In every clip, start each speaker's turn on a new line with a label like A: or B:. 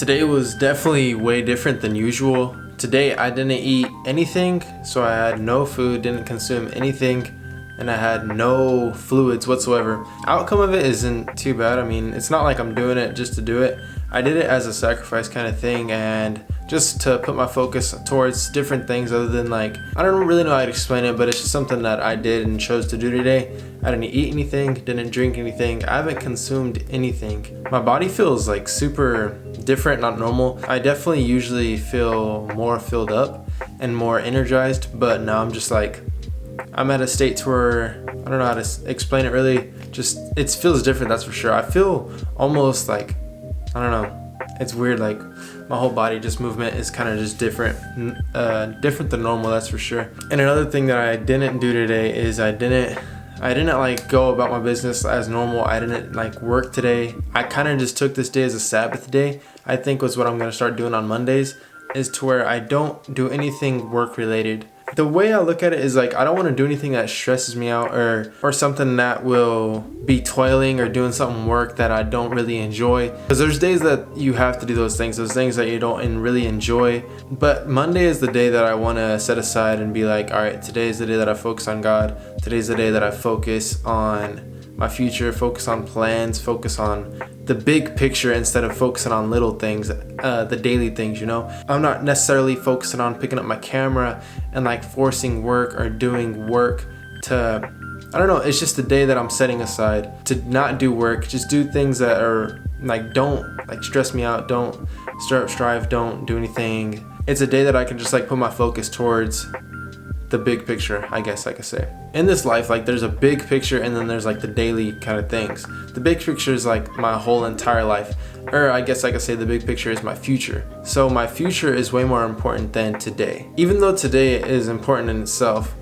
A: Today was definitely way different than usual. Today I didn't eat anything, so I had no food, didn't consume anything, and I had no fluids whatsoever. Outcome of it isn't too bad. I mean, it's not like I'm doing it just to do it. I did it as a sacrifice kind of thing, and just to put my focus towards different things other than, like, I don't really know how to explain it, but it's just something that I did and chose to do today. I didn't eat anything, didn't drink anything, I haven't consumed anything. My body feels like super different, not normal. I definitely usually feel more filled up and more energized, but now I'm just like, I'm at a state to where I don't know how to explain it really. Just, it feels different, that's for sure. I feel almost like, I don't know, it's weird, like my whole body just movement is kind of just different than normal, that's for sure. And another thing that I didn't do today is I didn't like go about my business as normal. I didn't like work today. I kind of just took this day as a Sabbath day, I think was what I'm going to start doing on Mondays, is to where I don't do anything work related. The way I look at it is like, I don't want to do anything that stresses me out or something that will be toiling or doing something work that I don't really enjoy. Because there's days that you have to do those things that you don't really enjoy. But Monday is the day that I want to set aside and be like, all right, today is the day that I focus on God. Today's the day that I focus on my future, focus on plans, focus on the big picture instead of focusing on little things, the daily things, you know? I'm not necessarily focusing on picking up my camera and like forcing work or doing work to, I don't know, it's just the day that I'm setting aside to not do work, just do things that are like, don't like stress me out, don't stir up strife, don't do anything. It's a day that I can just like put my focus towards the big picture, I guess I could say. In this life, like there's a big picture and then there's like the daily kind of things. The big picture is like my whole entire life, or I guess I could say the big picture is my future. So my future is way more important than today. Even though today is important in itself,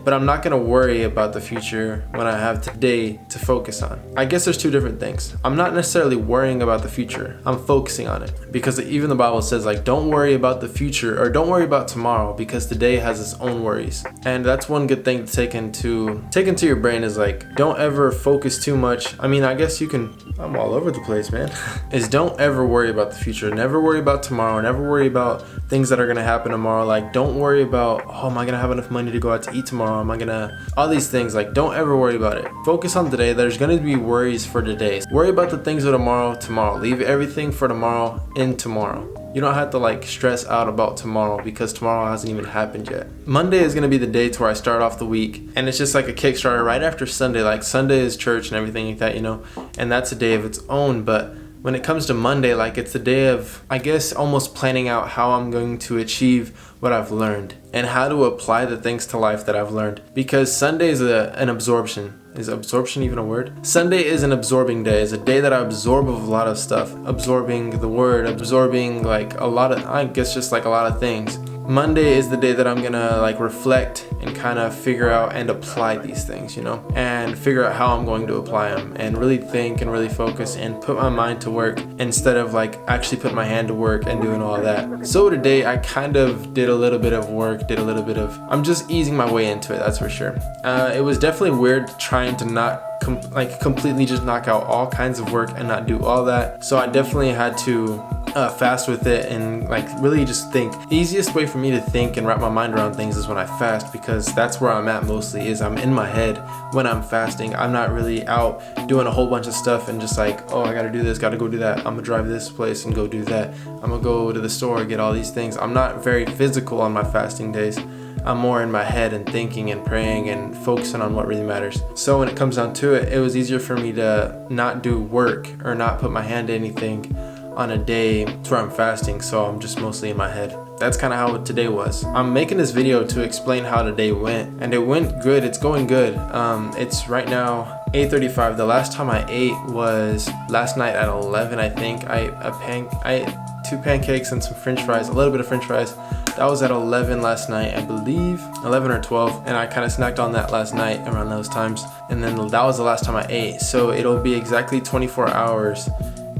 A: but I'm not gonna worry about the future when I have today to focus on. I guess there's two different things. I'm not necessarily worrying about the future, I'm focusing on it. Because even the Bible says like, don't worry about the future, or don't worry about tomorrow, because today has its own worries. And that's one good thing to take into your brain, is like, don't ever focus too much. I mean, I guess you can, I'm all over the place, man. Is don't ever worry about the future. Never worry about tomorrow. Never worry about things that are gonna happen tomorrow. Like, don't worry about, oh, am I gonna have enough money to go out to eat tomorrow? Am I gonna, all these things, like, don't ever worry about it. Focus on today. There's gonna be worries for today. Worry about the things of tomorrow. Leave everything for tomorrow in tomorrow. You don't have to like stress out about tomorrow, because tomorrow hasn't even happened yet. Monday is gonna be the day to where I start off the week, and it's just like a kickstarter right after Sunday. Like, Sunday is church and everything like that, you know, and that's a day of its own. But when it comes to Monday, like, it's the day of, I guess, almost planning out how I'm going to achieve what I've learned and how to apply the things to life that I've learned. Because Sunday is an absorption. Is absorption even a word? Sunday is an absorbing day. It's a day that I absorb a lot of stuff. Absorbing the word, absorbing like a lot of, I guess just like a lot of things. Monday is the day that I'm gonna like reflect and kind of figure out and apply these things, you know, and figure out how I'm going to apply them, and really think and really focus and put my mind to work instead of like actually putting my hand to work and doing all that. So today I kind of did a little bit of work, I'm just easing my way into it, that's for sure. It was definitely weird trying to not completely just knock out all kinds of work and not do all that. So I definitely had to fast with it and like really just think. The easiest way for me to think and wrap my mind around things is when I fast, because that's where I'm at mostly, is I'm in my head when I'm fasting. I'm not really out doing a whole bunch of stuff and just like, oh, I gotta do this, gotta go do that, I'm gonna drive this place and go do that, I'm gonna go to the store, get all these things. I'm not very physical on my fasting days. I'm more in my head and thinking and praying and focusing on what really matters. So when it comes down to it, it was easier for me to not do work or not put my hand to anything on a day where I'm fasting, so I'm just mostly in my head. That's kind of how today was. I'm making this video to explain how today went, and it went good. It's going good. It's right now 8:35. The last time I ate was last night at 11, I think. I ate 2 pancakes and some french fries, a little bit of french fries. That was at 11 last night, I believe, 11 or 12, and I kind of snacked on that last night around those times, and then that was the last time I ate. So it'll be exactly 24 hours,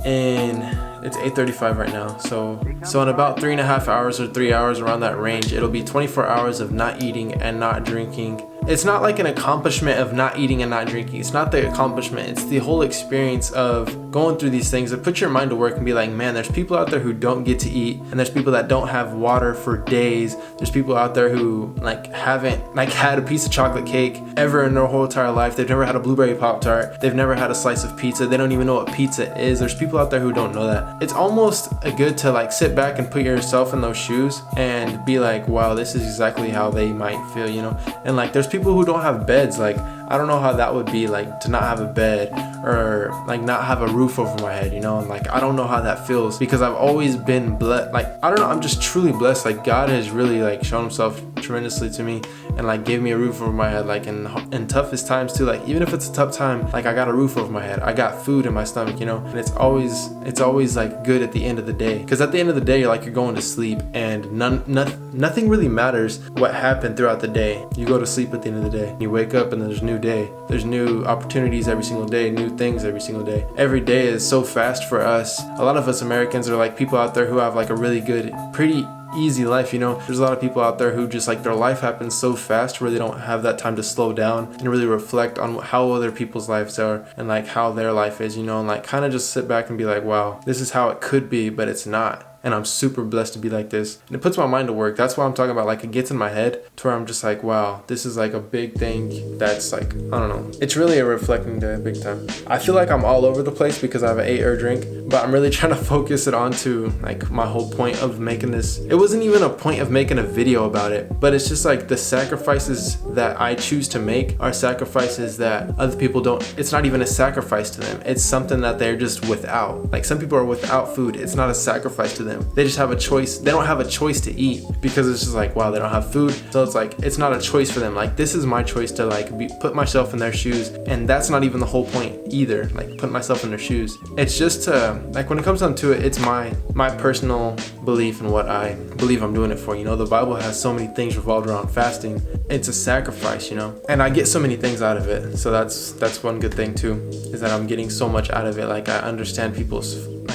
A: and it's 8:35 right now. So in about 3.5 hours or 3 hours, around that range, it'll be 24 hours of not eating and not drinking. It's not like an accomplishment of not eating and not drinking. It's not the accomplishment. It's the whole experience of going through these things, it puts your mind to work and be like, man, there's people out there who don't get to eat, and there's people that don't have water for days. There's people out there who like haven't like had a piece of chocolate cake ever in their whole entire life. They've never had a blueberry Pop-Tart. They've never had a slice of pizza. They don't even know what pizza is. There's people out there who don't know that. It's almost good to like sit back and put yourself in those shoes and be like, wow, this is exactly how they might feel, you know? And like there's people who don't have beds. Like I don't know how that would be, like to not have a bed or like not have a roof over my head, you know? And like I don't know how that feels, because I've always been blessed. Like I don't know, I'm just truly blessed. Like God has really like shown himself tremendously to me and like gave me a roof over my head, like in toughest times too. Like even if it's a tough time, like I got a roof over my head, I got food in my stomach, you know? And it's always like good at the end of the day, because at the end of the day you're going to sleep, and nothing really matters what happened throughout the day. You go to sleep at the end of the day, you wake up and there's a new day. There's new opportunities every single day, new things every single day. Every day is so fast for us. A lot of us Americans are like people out there who have like a really good, pretty easy life, you know? There's a lot of people out there who just like their life happens so fast where they don't have that time to slow down and really reflect on how other people's lives are and like how their life is, you know? And like kind of just sit back and be like, wow, this is how it could be, but it's not. And I'm super blessed to be like this. And it puts my mind to work. That's what I'm talking about. Like it gets in my head to where I'm just like, wow, this is like a big thing that's like, I don't know. It's really a reflecting day big time. I feel like I'm all over the place because I have an 8 drink, but I'm really trying to focus it onto like my whole point of making this. It wasn't even a point of making a video about it, but it's just like the sacrifices that I choose to make are sacrifices that other people don't. It's not even a sacrifice to them. It's something that they're just without. Like some people are without food. It's not a sacrifice to them. They just have a choice. They don't have a choice to eat because it's just like, wow, they don't have food. So it's like, it's not a choice for them. Like this is my choice to like put myself in their shoes. And that's not even the whole point either. Like put myself in their shoes. It's just to like, when it comes down to it, it's my personal belief in what I believe I'm doing it for. You know, the Bible has so many things revolved around fasting. It's a sacrifice, you know, and I get so many things out of it. So that's one good thing too, is that I'm getting so much out of it. Like I understand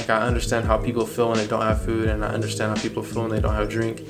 A: I understand how people feel when they don't have food, and I understand how people feel when they don't have drink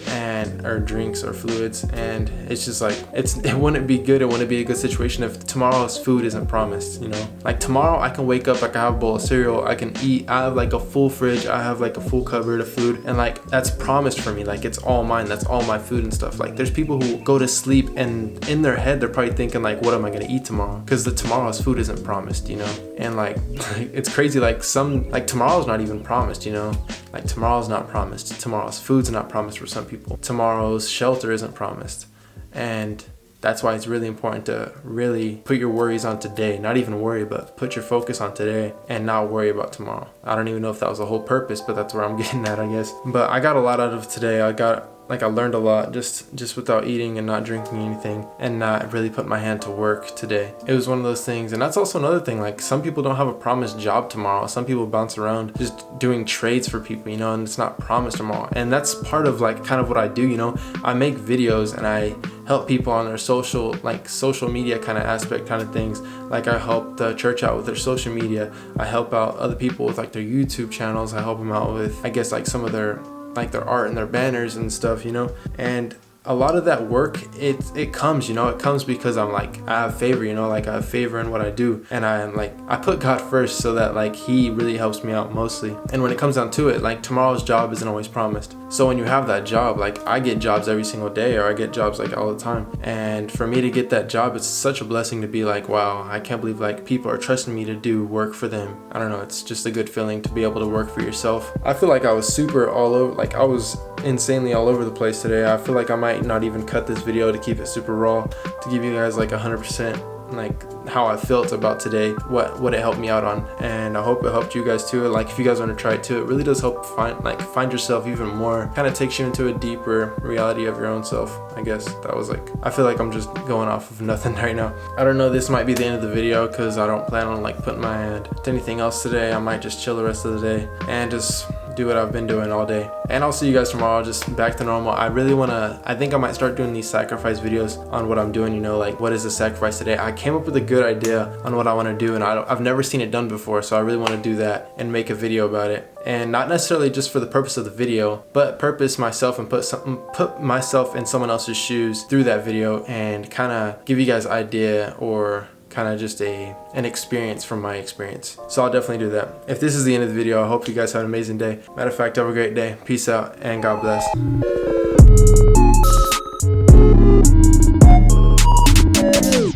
A: or drinks or fluids. And it's just like, it wouldn't be good. It wouldn't be a good situation if tomorrow's food isn't promised, you know? Like tomorrow I can wake up, I can have a bowl of cereal, I can eat, I have like a full fridge, I have like a full cupboard of food, and like that's promised for me. Like it's all mine. That's all my food and stuff. Like there's people who go to sleep and in their head they're probably thinking like, what am I gonna eat tomorrow? Because the tomorrow's food isn't promised, you know? And like it's crazy. Like tomorrow's not even promised, you know? Like tomorrow's not promised. Tomorrow's food's not promised for some people. Tomorrow's shelter isn't promised. And that's why it's really important to really put your worries on today. Not even worry, but put your focus on today and not worry about tomorrow. I don't even know if that was the whole purpose, but that's where I'm getting at, I guess. But I got a lot out of today. I learned a lot just without eating and not drinking anything and not really put my hand to work today. It was one of those things. And that's also another thing. Like some people don't have a promised job tomorrow. Some people bounce around just doing trades for people, you know, and it's not promised tomorrow. And that's part of like kind of what I do, you know. I make videos and I help people on their social media kind of aspect kind of things. Like I help the church out with their social media. I help out other people with like their YouTube channels. I help them out with, I guess, like some of their art and their banners and stuff, you know. And a lot of that work, it comes, you know, it comes because I'm like, I have favor, you know, like I have favor in what I do. And I put God first so that like he really helps me out mostly. And when it comes down to it, like tomorrow's job isn't always promised. So when you have that job, like I get jobs every single day, or I get jobs like all the time. And for me to get that job, it's such a blessing to be like, wow, I can't believe like people are trusting me to do work for them. I don't know, it's just a good feeling to be able to work for yourself. I feel like I was super all over, like I was insanely all over the place today. I feel like I might not even cut this video to keep it super raw, to give you guys like 100% like how I felt about today, what it helped me out on. And I hope it helped you guys too. Like if you guys want to try it too, it really does help find yourself even more. Kind of takes you into a deeper reality of your own self, I guess. That was like, I feel like I'm just going off of nothing right now. I don't know, this might be the end of the video because I don't plan on like putting my hand to anything else today. I might just chill the rest of the day and just do what I've been doing all day. And I'll see you guys tomorrow, just back to normal. I think I might start doing these sacrifice videos on what I'm doing, you know, like what is the sacrifice today. I came up with a good idea on what I want to do, and I've never seen it done before, so I really want to do that and make a video about it. And not necessarily just for the purpose of the video, but purpose myself and put myself in someone else's shoes through that video and kind of give you guys idea or kind kind of just an experience from my experience. So I'll definitely do that. If this is the end of the video, I hope you guys have an amazing day. Matter of fact, have a great day. Peace out and God bless.